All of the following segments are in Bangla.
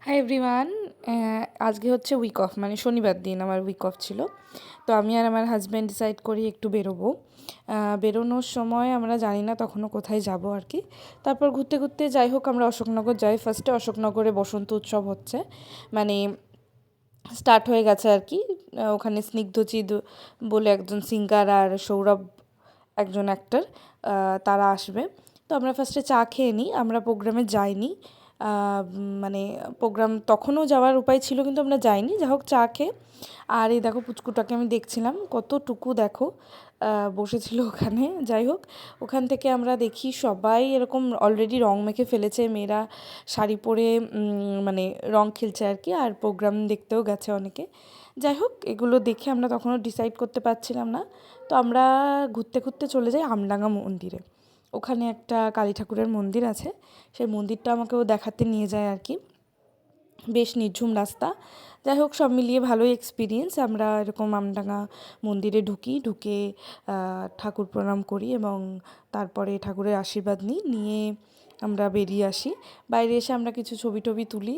Hi everyone. আজকে হচ্ছে উইক অফ, মানে শনিবার দিন আমার উইক অফ ছিল। তো আমি আর আমার হাজব্যান্ড ডিসাইড করি একটু বেরোবো। বেরোনোর সময় আমরা জানি না তখনও কোথায় যাব আর কি। তারপর ঘুরতে ঘুরতে যাই হোক আমরা অশোকনগর যাই। ফার্স্টে অশোকনগরে বসন্ত উৎসব হচ্ছে, মানে স্টার্ট হয়ে গেছে আর কি। ওখানে স্নিগ্ধচিদ বলে একজন সিঙ্গার আর সৌরভ একজন অ্যাক্টর, তারা আসবে। তো আমরা ফার্স্টে চা খেয়ে নিই, আমরা প্রোগ্রামে যাইনি। মানে প্রোগ্রাম তখনও যাওয়ার উপায় ছিল কিন্তু আমরা যাইনি, যা হোক চা খেয়ে। আর এই দেখো পুচকুটাকে আমি দেখছিলাম, কতটুকু দেখো বসেছিল ওখানে। যাই হোক, ওখান থেকে আমরা দেখি সবাই এরকম অলরেডি রং মেখে ফেলেছে, মেয়েরা শাড়ি পরে মানে রং খেলছে আর কি, আর প্রোগ্রাম দেখতেও গেছে অনেকে। যাই হোক, এগুলো দেখে আমরা তখনও ডিসাইড করতে পারছিলাম না। তো আমরা ঘুরতে ঘুরতে চলে যাই আমডাঙ্গা মন্দিরে। ওখানে একটা কালী ঠাকুরের মন্দির আছে, সেই মন্দিরটা আমাকেও দেখাতে নিয়ে যায় আর কি। বেশ নিঝুম রাস্তা। যাই হোক, সব মিলিয়ে ভালোই এক্সপিরিয়েন্স। আমরা এরকম আমডাঙ্গা মন্দিরে ঢুকে ঠাকুর প্রণাম করি এবং তারপরে ঠাকুরের আশীর্বাদ নিয়ে আমরা বেরিয়ে আসি। বাইরে এসে আমরা কিছু ছবি টবি তুলি।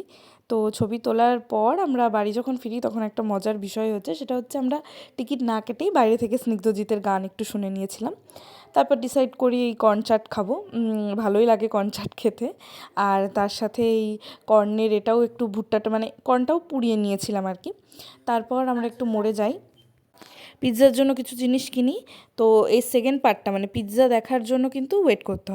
তো ছবি তোলার পর আমরা বাড়ি যখন ফিরি তখন একটা মজার বিষয় হচ্ছে, সেটা হচ্ছে আমরা টিকিট না কেটেই বাইরে থেকে স্নিগ্ধজিতের গান একটু শুনে নিয়েছিলাম। তারপর ডিসাইড করি এই কর্ন চাট খাবো। ভালোই লাগে কর্ন চাট খেতে। আর তার সাথে এই কর্নের এটাও একটু ভুট্টাটা, মানে কর্নটাও পুড়িয়ে নিয়েছিলাম আর কি। তারপর আমরা একটু মোড়ে যাই, পিৎজার জন্য কিছু জিনিস কিনি। তো এই সেকেন্ড পার্টটা মানে পিৎজা দেখার জন্য কিন্তু ওয়েট করতে হবে।